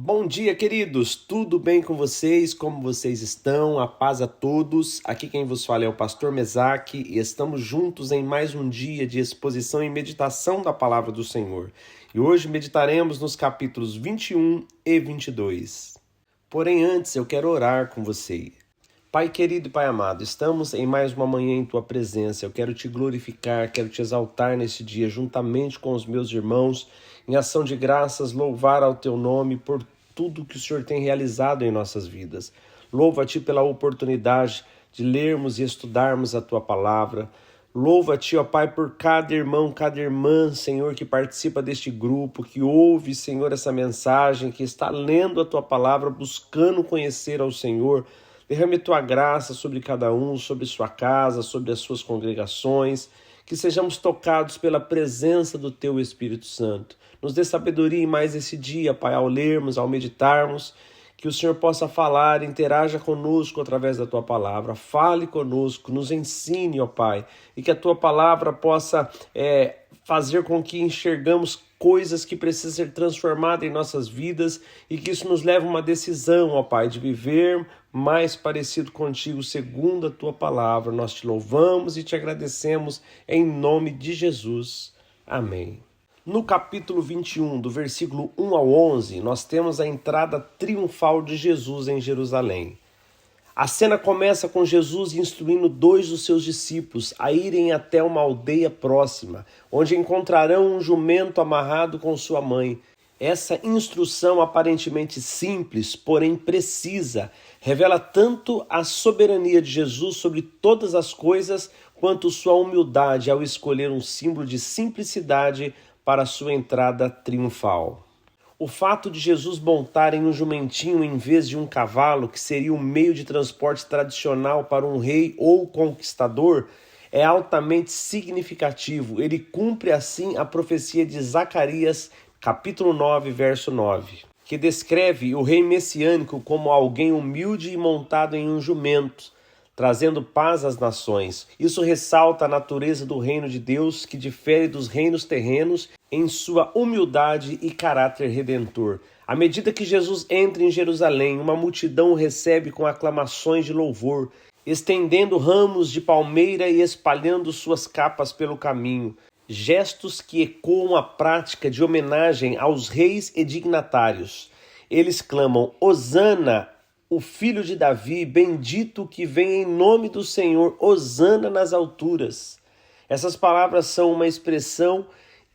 Bom dia, queridos! Tudo bem com vocês? Como vocês estão? A paz a todos. Aqui quem vos fala é o Pastor Mesaque e estamos juntos em mais um dia de exposição e meditação da Palavra do Senhor. E hoje meditaremos nos capítulos 21 e 22. Porém, antes eu quero orar com você. Pai querido e Pai amado, estamos em mais uma manhã em Tua presença. Eu quero Te glorificar, quero Te exaltar nesse dia, juntamente com os meus irmãos, em ação de graças, louvar ao Teu nome por tudo que o Senhor tem realizado em nossas vidas. Louva-te pela oportunidade de lermos e estudarmos a Tua palavra. Louva-te, ó Pai, por cada irmão, cada irmã, Senhor, que participa deste grupo, que ouve, Senhor, essa mensagem, que está lendo a Tua palavra, buscando conhecer ao Senhor. Derrame Tua graça sobre cada um, sobre sua casa, sobre as suas congregações, que sejamos tocados pela presença do Teu Espírito Santo. Nos dê sabedoria em mais esse dia, Pai, ao lermos, ao meditarmos, que o Senhor possa falar, interaja conosco através da Tua palavra, fale conosco, nos ensine, ó Pai, e que a Tua palavra possa fazer com que enxergamos coisas que precisam ser transformadas em nossas vidas e que isso nos leve a uma decisão, ó Pai, de viver mais parecido contigo segundo a Tua palavra. Nós Te louvamos e Te agradecemos em nome de Jesus. Amém. No capítulo 21, do versículo 1 ao 11, nós temos a entrada triunfal de Jesus em Jerusalém. A cena começa com Jesus instruindo dois dos seus discípulos a irem até uma aldeia próxima, onde encontrarão um jumento amarrado com sua mãe. Essa instrução aparentemente simples, porém precisa, revela tanto a soberania de Jesus sobre todas as coisas, quanto sua humildade ao escolher um símbolo de simplicidade para sua entrada triunfal. O fato de Jesus montar em um jumentinho em vez de um cavalo, que seria o meio de transporte tradicional para um rei ou conquistador, é altamente significativo. Ele cumpre assim a profecia de Zacarias, capítulo 9, verso 9, que descreve o rei messiânico como alguém humilde e montado em um jumento, trazendo paz às nações. Isso ressalta a natureza do reino de Deus, que difere dos reinos terrenos em sua humildade e caráter redentor. À medida que Jesus entra em Jerusalém, uma multidão o recebe com aclamações de louvor, estendendo ramos de palmeira e espalhando suas capas pelo caminho. Gestos que ecoam a prática de homenagem aos reis e dignatários. Eles clamam: Hosana, o filho de Davi, bendito que vem em nome do Senhor, hosana nas alturas. Essas palavras são uma expressão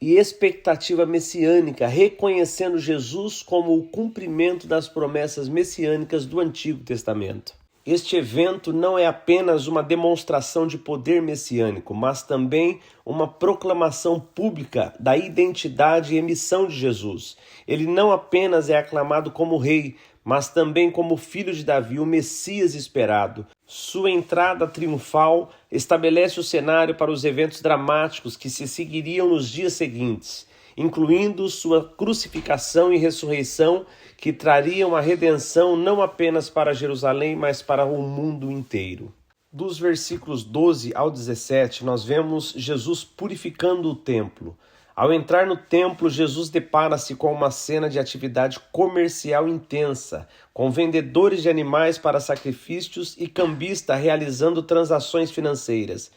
e expectativa messiânica, reconhecendo Jesus como o cumprimento das promessas messiânicas do Antigo Testamento. Este evento não é apenas uma demonstração de poder messiânico, mas também uma proclamação pública da identidade e missão de Jesus. Ele não apenas é aclamado como rei, mas também como filho de Davi, o Messias esperado. Sua entrada triunfal estabelece o cenário para os eventos dramáticos que se seguiriam nos dias seguintes, incluindo sua crucificação e ressurreição, que trariam a redenção não apenas para Jerusalém, mas para o mundo inteiro. Dos versículos 12 ao 17, nós vemos Jesus purificando o templo. Ao entrar no templo, Jesus depara-se com uma cena de atividade comercial intensa, com vendedores de animais para sacrifícios e cambista realizando transações financeiras.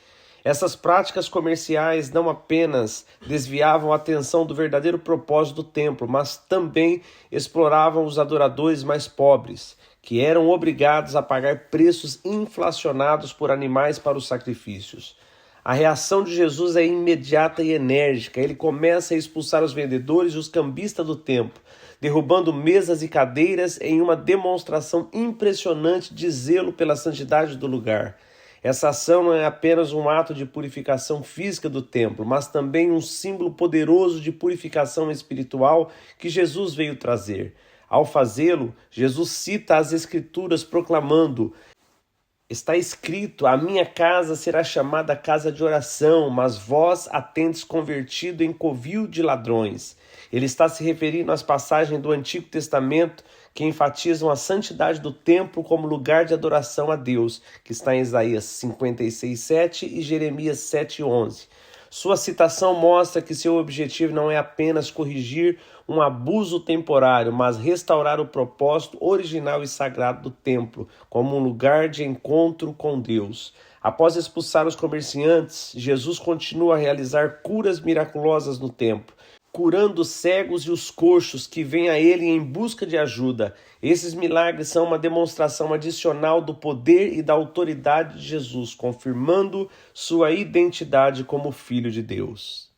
Essas práticas comerciais não apenas desviavam a atenção do verdadeiro propósito do templo, mas também exploravam os adoradores mais pobres, que eram obrigados a pagar preços inflacionados por animais para os sacrifícios. A reação de Jesus é imediata e enérgica. Ele começa a expulsar os vendedores e os cambistas do templo, derrubando mesas e cadeiras em uma demonstração impressionante de zelo pela santidade do lugar. Essa ação não é apenas um ato de purificação física do templo, mas também um símbolo poderoso de purificação espiritual que Jesus veio trazer. Ao fazê-lo, Jesus cita as Escrituras proclamando: está escrito, a minha casa será chamada casa de oração, mas vós a tendes convertido em covil de ladrões. Ele está se referindo às passagens do Antigo Testamento que enfatizam a santidade do templo como lugar de adoração a Deus, que está em Isaías 56:7 e Jeremias 7:11. Sua citação mostra que seu objetivo não é apenas corrigir um abuso temporário, mas restaurar o propósito original e sagrado do templo, como um lugar de encontro com Deus. Após expulsar os comerciantes, Jesus continua a realizar curas miraculosas no templo, curando os cegos e os coxos que vêm a ele em busca de ajuda. Esses milagres são uma demonstração adicional do poder e da autoridade de Jesus, confirmando sua identidade como Filho de Deus.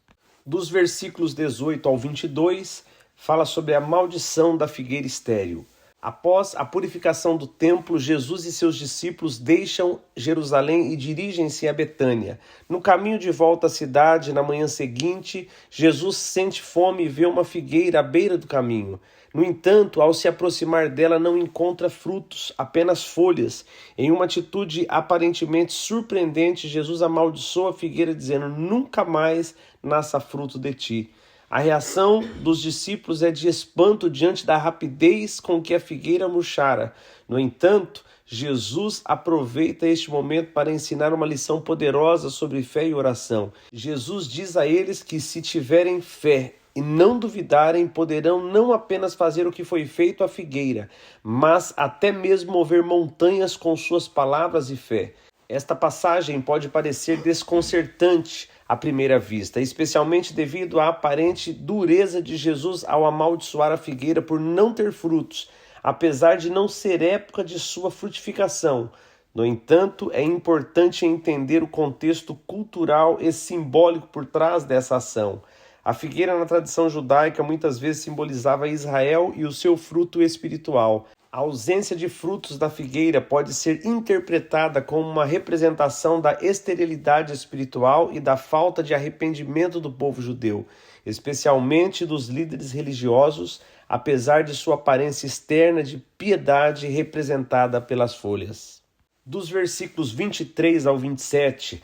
Dos versículos 18 ao 22, fala sobre a maldição da figueira estéril. Após a purificação do templo, Jesus e seus discípulos deixam Jerusalém e dirigem-se a Betânia. No caminho de volta à cidade, na manhã seguinte, Jesus sente fome e vê uma figueira à beira do caminho. No entanto, ao se aproximar dela, não encontra frutos, apenas folhas. Em uma atitude aparentemente surpreendente, Jesus amaldiçoa a figueira, dizendo: "Nunca mais nasça fruto de ti." A reação dos discípulos é de espanto diante da rapidez com que a figueira murchara. No entanto, Jesus aproveita este momento para ensinar uma lição poderosa sobre fé e oração. Jesus diz a eles que, se tiverem fé e não duvidarem, poderão não apenas fazer o que foi feito à figueira, mas até mesmo mover montanhas com suas palavras e fé. Esta passagem pode parecer desconcertante à primeira vista, especialmente devido à aparente dureza de Jesus ao amaldiçoar a figueira por não ter frutos, apesar de não ser época de sua frutificação. No entanto, é importante entender o contexto cultural e simbólico por trás dessa ação. A figueira, na tradição judaica, muitas vezes simbolizava Israel e o seu fruto espiritual. A ausência de frutos da figueira pode ser interpretada como uma representação da esterilidade espiritual e da falta de arrependimento do povo judeu, especialmente dos líderes religiosos, apesar de sua aparência externa de piedade representada pelas folhas. Dos versículos 23 ao 27,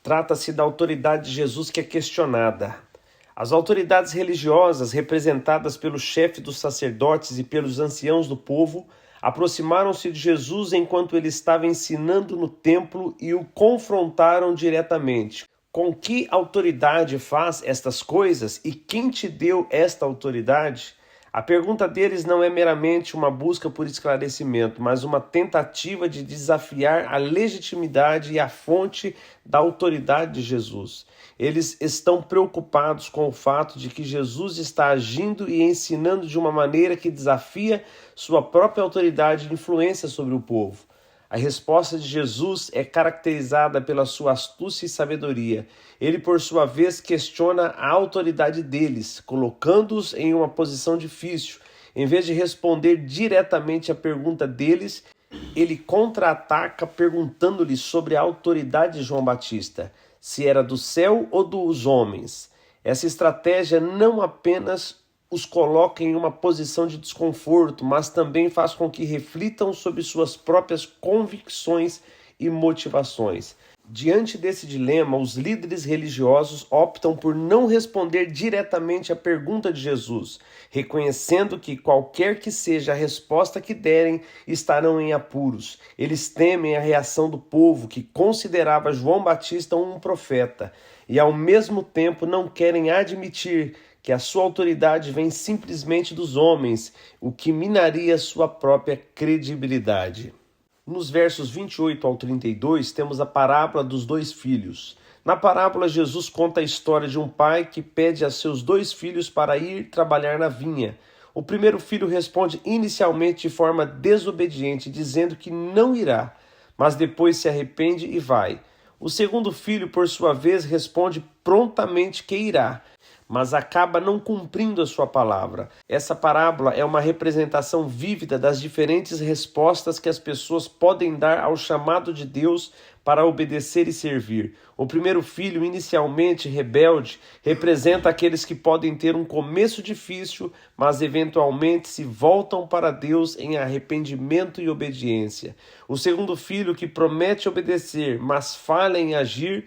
trata-se da autoridade de Jesus que é questionada. As autoridades religiosas, representadas pelo chefe dos sacerdotes e pelos anciãos do povo, aproximaram-se de Jesus enquanto ele estava ensinando no templo e o confrontaram diretamente. Com que autoridade faz estas coisas e quem te deu esta autoridade? A pergunta deles não é meramente uma busca por esclarecimento, mas uma tentativa de desafiar a legitimidade e a fonte da autoridade de Jesus. Eles estão preocupados com o fato de que Jesus está agindo e ensinando de uma maneira que desafia sua própria autoridade e influência sobre o povo. A resposta de Jesus é caracterizada pela sua astúcia e sabedoria. Ele, por sua vez, questiona a autoridade deles, colocando-os em uma posição difícil. Em vez de responder diretamente à pergunta deles, ele contra-ataca perguntando-lhes sobre a autoridade de João Batista, se era do céu ou dos homens. Essa estratégia não apenas os coloca em uma posição de desconforto, mas também faz com que reflitam sobre suas próprias convicções e motivações. Diante desse dilema, os líderes religiosos optam por não responder diretamente à pergunta de Jesus, reconhecendo que qualquer que seja a resposta que derem, estarão em apuros. Eles temem a reação do povo, que considerava João Batista um profeta, e ao mesmo tempo não querem admitir que a sua autoridade vem simplesmente dos homens, o que minaria sua própria credibilidade. Nos versos 28 ao 32, temos a parábola dos dois filhos. Na parábola, Jesus conta a história de um pai que pede a seus dois filhos para ir trabalhar na vinha. O primeiro filho responde inicialmente de forma desobediente, dizendo que não irá, mas depois se arrepende e vai. O segundo filho, por sua vez, responde prontamente que irá, mas acaba não cumprindo a sua palavra. Essa parábola é uma representação vívida das diferentes respostas que as pessoas podem dar ao chamado de Deus para obedecer e servir. O primeiro filho, inicialmente rebelde, representa aqueles que podem ter um começo difícil, mas eventualmente se voltam para Deus em arrependimento e obediência. O segundo filho, que promete obedecer, mas falha em agir,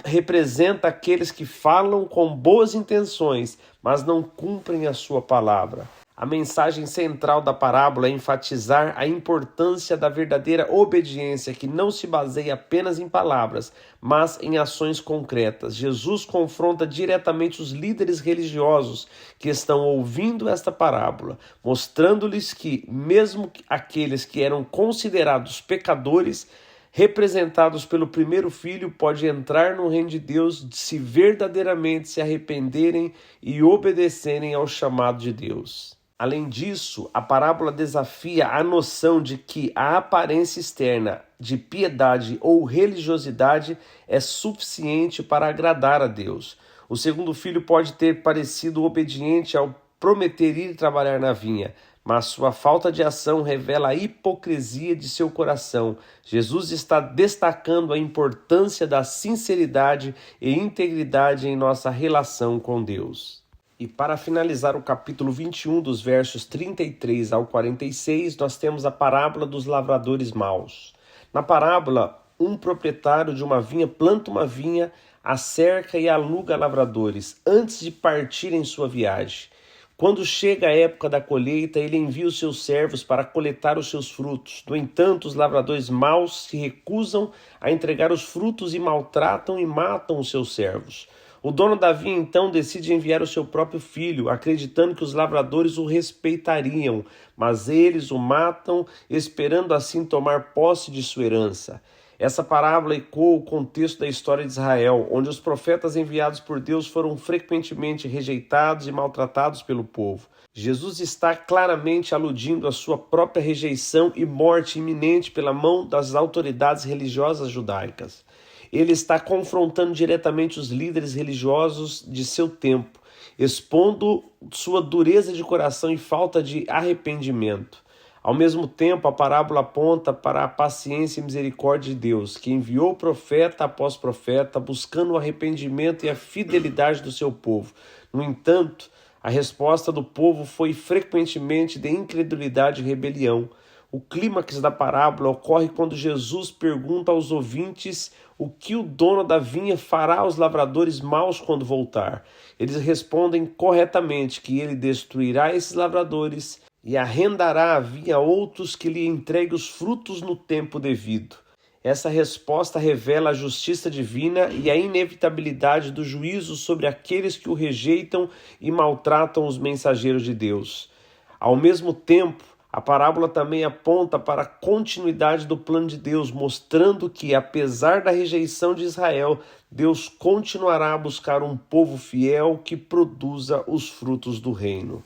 representa aqueles que falam com boas intenções, mas não cumprem a sua palavra. A mensagem central da parábola é enfatizar a importância da verdadeira obediência, que não se baseia apenas em palavras, mas em ações concretas. Jesus confronta diretamente os líderes religiosos que estão ouvindo esta parábola, mostrando-lhes que, mesmo aqueles que eram considerados pecadores, representados pelo primeiro filho, pode entrar no reino de Deus se verdadeiramente se arrependerem e obedecerem ao chamado de Deus. Além disso, a parábola desafia a noção de que a aparência externa de piedade ou religiosidade é suficiente para agradar a Deus. O segundo filho pode ter parecido obediente ao prometer ir trabalhar na vinha, mas sua falta de ação revela a hipocrisia de seu coração. Jesus está destacando a importância da sinceridade e integridade em nossa relação com Deus. E para finalizar o capítulo 21, dos versos 33 ao 46, nós temos a parábola dos lavradores maus. Na parábola, um proprietário de uma vinha planta uma vinha, a cerca e aluga lavradores antes de partir em sua viagem. Quando chega a época da colheita, ele envia os seus servos para coletar os seus frutos. No entanto, os lavradores maus se recusam a entregar os frutos e maltratam e matam os seus servos. O dono da vinha então decide enviar o seu próprio filho, acreditando que os lavradores o respeitariam, mas eles o matam, esperando assim tomar posse de sua herança. Essa parábola ecoa o contexto da história de Israel, onde os profetas enviados por Deus foram frequentemente rejeitados e maltratados pelo povo. Jesus está claramente aludindo à sua própria rejeição e morte iminente pela mão das autoridades religiosas judaicas. Ele está confrontando diretamente os líderes religiosos de seu tempo, expondo sua dureza de coração e falta de arrependimento. Ao mesmo tempo, a parábola aponta para a paciência e misericórdia de Deus, que enviou profeta após profeta, buscando o arrependimento e a fidelidade do seu povo. No entanto, a resposta do povo foi frequentemente de incredulidade e rebelião. O clímax da parábola ocorre quando Jesus pergunta aos ouvintes o que o dono da vinha fará aos lavradores maus quando voltar. Eles respondem corretamente que ele destruirá esses lavradores e arrendará a vinha a outros que lhe entreguem os frutos no tempo devido. Essa resposta revela a justiça divina e a inevitabilidade do juízo sobre aqueles que o rejeitam e maltratam os mensageiros de Deus. Ao mesmo tempo, a parábola também aponta para a continuidade do plano de Deus, mostrando que, apesar da rejeição de Israel, Deus continuará a buscar um povo fiel que produza os frutos do reino.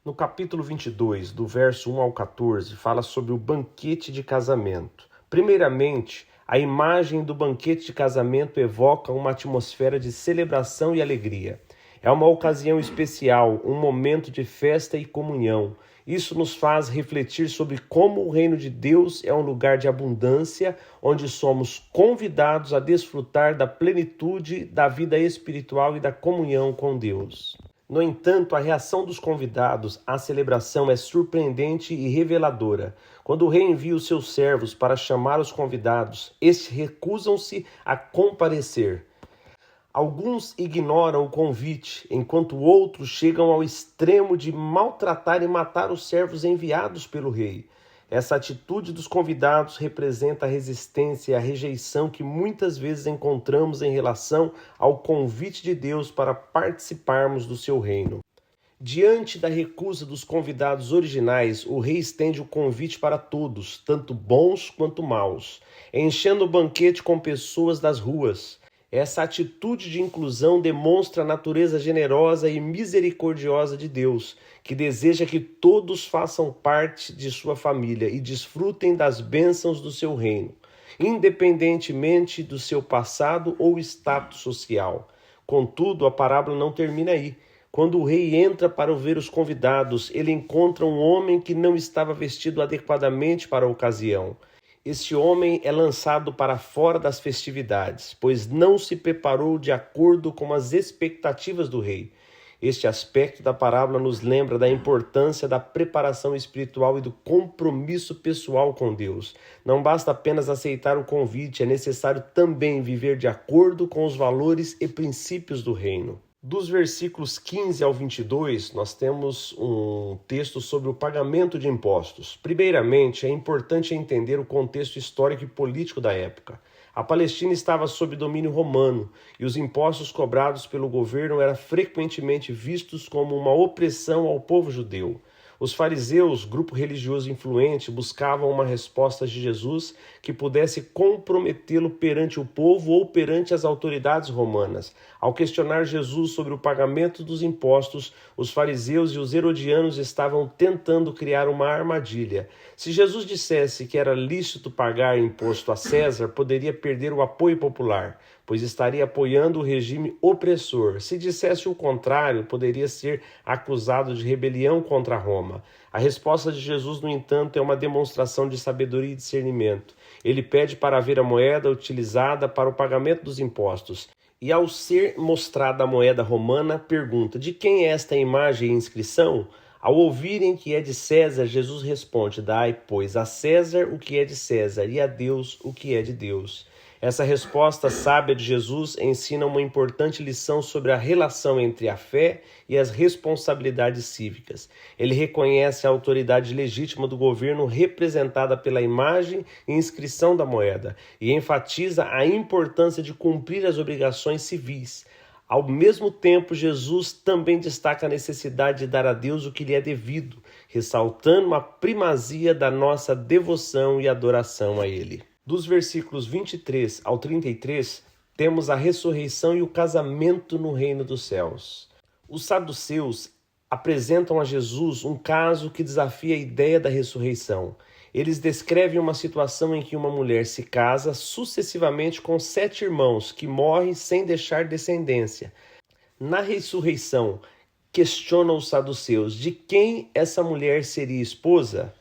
No capítulo 22, do verso 1 ao 14, fala sobre o banquete de casamento. Primeiramente, a imagem do banquete de casamento evoca uma atmosfera de celebração e alegria. É uma ocasião especial, um momento de festa e comunhão. Isso nos faz refletir sobre como o reino de Deus é um lugar de abundância, onde somos convidados a desfrutar da plenitude da vida espiritual e da comunhão com Deus. No entanto, a reação dos convidados à celebração é surpreendente e reveladora. Quando o rei envia os seus servos para chamar os convidados, estes recusam-se a comparecer. Alguns ignoram o convite, enquanto outros chegam ao extremo de maltratar e matar os servos enviados pelo rei. Essa atitude dos convidados representa a resistência e a rejeição que muitas vezes encontramos em relação ao convite de Deus para participarmos do seu reino. Diante da recusa dos convidados originais, o rei estende o convite para todos, tanto bons quanto maus, enchendo o banquete com pessoas das ruas. Essa atitude de inclusão demonstra a natureza generosa e misericordiosa de Deus, que deseja que todos façam parte de sua família e desfrutem das bênçãos do seu reino, independentemente do seu passado ou status social. Contudo, a parábola não termina aí. Quando o rei entra para ver os convidados, ele encontra um homem que não estava vestido adequadamente para a ocasião. Este homem é lançado para fora das festividades, pois não se preparou de acordo com as expectativas do rei. Este aspecto da parábola nos lembra da importância da preparação espiritual e do compromisso pessoal com Deus. Não basta apenas aceitar o convite, é necessário também viver de acordo com os valores e princípios do reino. Dos versículos 15 ao 22, nós temos um texto sobre o pagamento de impostos. Primeiramente, é importante entender o contexto histórico e político da época. A Palestina estava sob domínio romano e os impostos cobrados pelo governo eram frequentemente vistos como uma opressão ao povo judeu. Os fariseus, grupo religioso influente, buscavam uma resposta de Jesus que pudesse comprometê-lo perante o povo ou perante as autoridades romanas. Ao questionar Jesus sobre o pagamento dos impostos, os fariseus e os herodianos estavam tentando criar uma armadilha. Se Jesus dissesse que era lícito pagar imposto a César, poderia perder o apoio popular, pois estaria apoiando o regime opressor. Se dissesse o contrário, poderia ser acusado de rebelião contra Roma. A resposta de Jesus, no entanto, é uma demonstração de sabedoria e discernimento. Ele pede para ver a moeda utilizada para o pagamento dos impostos. E ao ser mostrada a moeda romana, pergunta: de quem é esta imagem e inscrição? Ao ouvirem que é de César, Jesus responde: dai, pois, a César o que é de César e a Deus o que é de Deus. Essa resposta sábia de Jesus ensina uma importante lição sobre a relação entre a fé e as responsabilidades cívicas. Ele reconhece a autoridade legítima do governo representada pela imagem e inscrição da moeda e enfatiza a importância de cumprir as obrigações civis. Ao mesmo tempo, Jesus também destaca a necessidade de dar a Deus o que lhe é devido, ressaltando a primazia da nossa devoção e adoração a Ele. Dos versículos 23 ao 33, temos a ressurreição e o casamento no reino dos céus. Os saduceus apresentam a Jesus um caso que desafia a ideia da ressurreição. Eles descrevem uma situação em que uma mulher se casa sucessivamente com 7 irmãos que morrem sem deixar descendência. Na ressurreição, questionam os saduceus de quem essa mulher seria esposa.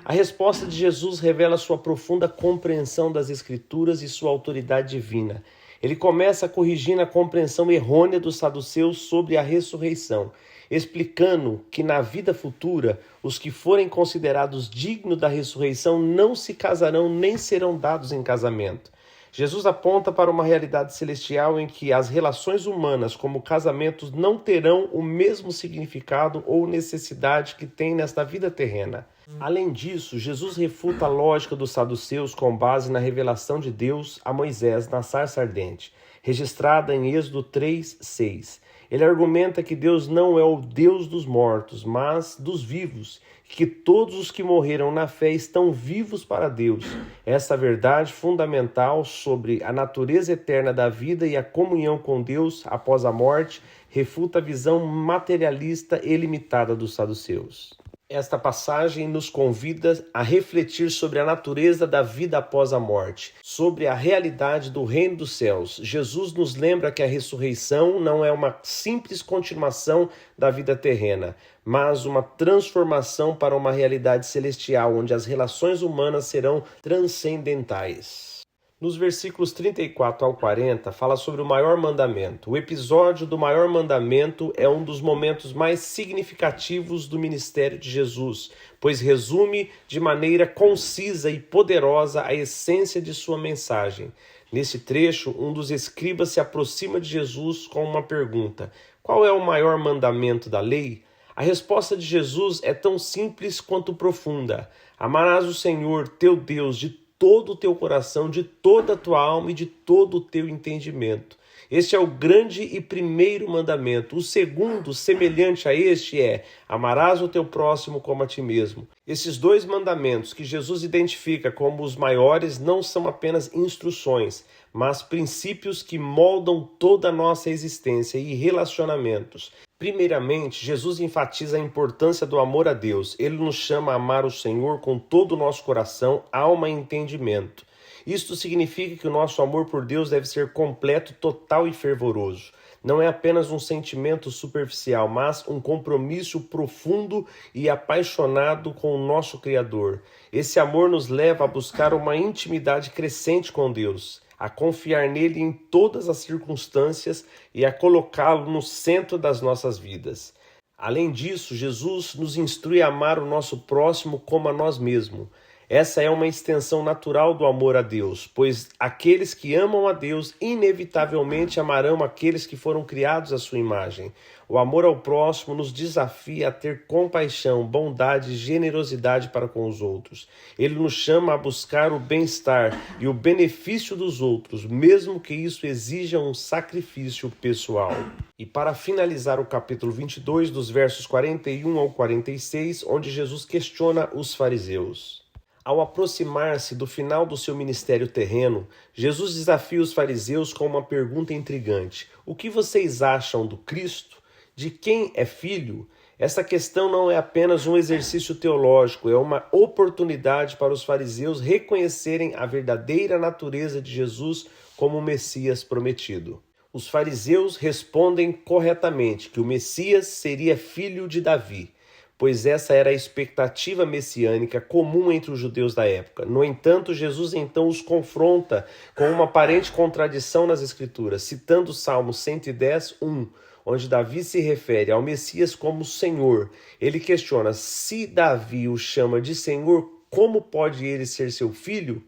A resposta de Jesus revela sua profunda compreensão das Escrituras e sua autoridade divina. Ele começa corrigindo a compreensão errônea dos saduceus sobre a ressurreição, explicando que na vida futura, os que forem considerados dignos da ressurreição não se casarão nem serão dados em casamento. Jesus aponta para uma realidade celestial em que as relações humanas, como casamentos, não terão o mesmo significado ou necessidade que tem nesta vida terrena. Além disso, Jesus refuta a lógica dos saduceus com base na revelação de Deus a Moisés na sarça ardente, registrada em Êxodo 3:6. Ele argumenta que Deus não é o Deus dos mortos, mas dos vivos, que todos os que morreram na fé estão vivos para Deus. Essa verdade fundamental sobre a natureza eterna da vida e a comunhão com Deus após a morte refuta a visão materialista e limitada dos saduceus. Esta passagem nos convida a refletir sobre a natureza da vida após a morte, sobre a realidade do reino dos céus. Jesus nos lembra que a ressurreição não é uma simples continuação da vida terrena, mas uma transformação para uma realidade celestial, onde as relações humanas serão transcendentais. Nos versículos 34 ao 40, fala sobre o maior mandamento. O episódio do maior mandamento é um dos momentos mais significativos do ministério de Jesus, pois resume de maneira concisa e poderosa a essência de sua mensagem. Nesse trecho, um dos escribas se aproxima de Jesus com uma pergunta: qual é o maior mandamento da lei? A resposta de Jesus é tão simples quanto profunda: amarás o Senhor, teu Deus, de todo o teu coração, de toda a tua alma e de todo o teu entendimento. Este é o grande e primeiro mandamento. O segundo, semelhante a este, é: amarás o teu próximo como a ti mesmo. Esses 2 mandamentos que Jesus identifica como os maiores não são apenas instruções, mas princípios que moldam toda a nossa existência e relacionamentos. Primeiramente, Jesus enfatiza a importância do amor a Deus. Ele nos chama a amar o Senhor com todo o nosso coração, alma e entendimento. Isto significa que o nosso amor por Deus deve ser completo, total e fervoroso. Não é apenas um sentimento superficial, mas um compromisso profundo e apaixonado com o nosso Criador. Esse amor nos leva a buscar uma intimidade crescente com Deus, a confiar nele em todas as circunstâncias e a colocá-lo no centro das nossas vidas. Além disso, Jesus nos instrui a amar o nosso próximo como a nós mesmos. Essa é uma extensão natural do amor a Deus, pois aqueles que amam a Deus inevitavelmente amarão aqueles que foram criados à sua imagem. O amor ao próximo nos desafia a ter compaixão, bondade e generosidade para com os outros. Ele nos chama a buscar o bem-estar e o benefício dos outros, mesmo que isso exija um sacrifício pessoal. E para finalizar o capítulo 22, dos versos 41 ao 46, onde Jesus questiona os fariseus. Ao aproximar-se do final do seu ministério terreno, Jesus desafia os fariseus com uma pergunta intrigante: o que vocês acham do Cristo? De quem é filho? Essa questão não é apenas um exercício teológico, é uma oportunidade para os fariseus reconhecerem a verdadeira natureza de Jesus como o Messias prometido. Os fariseus respondem corretamente que o Messias seria filho de Davi, pois essa era a expectativa messiânica comum entre os judeus da época. No entanto, Jesus então os confronta com uma aparente contradição nas Escrituras, citando o Salmo 110, 1, onde Davi se refere ao Messias como Senhor. Ele questiona: se Davi o chama de Senhor, como pode ele ser seu filho?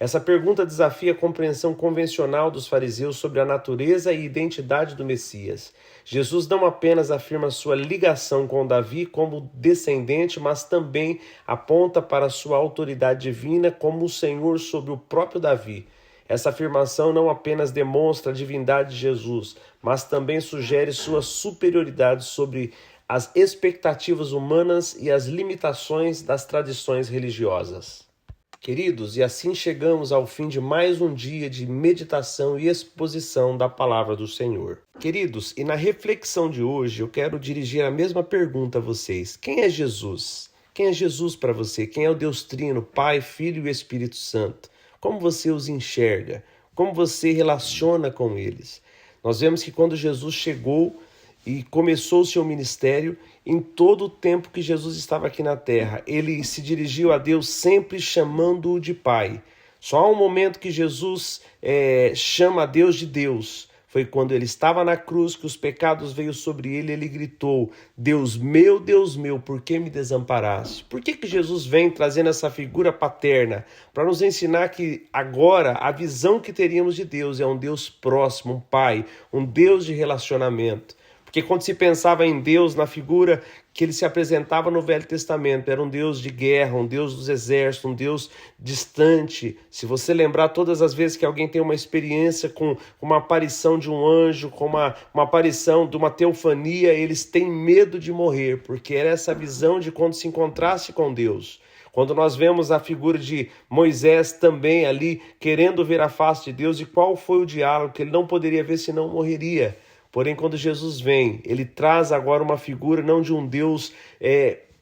Essa pergunta desafia a compreensão convencional dos fariseus sobre a natureza e identidade do Messias. Jesus não apenas afirma sua ligação com Davi como descendente, mas também aponta para sua autoridade divina como o Senhor sobre o próprio Davi. Essa afirmação não apenas demonstra a divindade de Jesus, mas também sugere sua superioridade sobre as expectativas humanas e as limitações das tradições religiosas. Queridos, e assim chegamos ao fim de mais um dia de meditação e exposição da palavra do Senhor. Queridos, e na reflexão de hoje eu quero dirigir a mesma pergunta a vocês. Quem é Jesus? Quem é Jesus para você? Quem é o Deus Trino, Pai, Filho e Espírito Santo? Como você os enxerga? Como você relaciona com eles? Nós vemos que quando Jesus chegou e começou o seu ministério, em todo o tempo que Jesus estava aqui na terra, ele se dirigiu a Deus sempre chamando-o de Pai. Só há um momento que Jesus chama a Deus de Deus. Foi quando ele estava na cruz, que os pecados veio sobre ele, ele gritou: Deus meu, por que me desamparaste? Por que Jesus vem trazendo essa figura paterna? Para nos ensinar que agora a visão que teríamos de Deus é um Deus próximo, um Pai, um Deus de relacionamento. Porque quando se pensava em Deus, na figura que ele se apresentava no Velho Testamento, era um Deus de guerra, um Deus dos exércitos, um Deus distante. Se você lembrar todas as vezes que alguém tem uma experiência com uma aparição de um anjo, com uma aparição de uma teofania, eles têm medo de morrer, porque era essa visão de quando se encontrasse com Deus. Quando nós vemos a figura de Moisés também ali, querendo ver a face de Deus, e qual foi o diálogo que ele não poderia ver senão morreria. Porém, quando Jesus vem, ele traz agora uma figura não de um Deus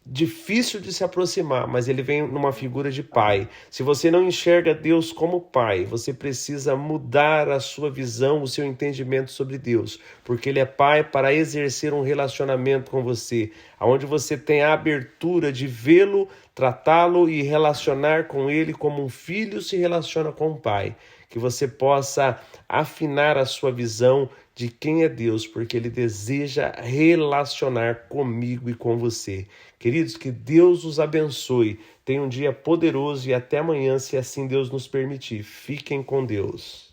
difícil de se aproximar, mas ele vem numa figura de Pai. Se você não enxerga Deus como Pai, você precisa mudar a sua visão, o seu entendimento sobre Deus, porque ele é Pai para exercer um relacionamento com você, onde você tem a abertura de vê-lo, tratá-lo e relacionar com ele como um filho se relaciona com o Pai. Que você possa afinar a sua visão de quem é Deus, porque ele deseja relacionar comigo e com você. Queridos, que Deus os abençoe. Tenha um dia poderoso e até amanhã, se assim Deus nos permitir. Fiquem com Deus.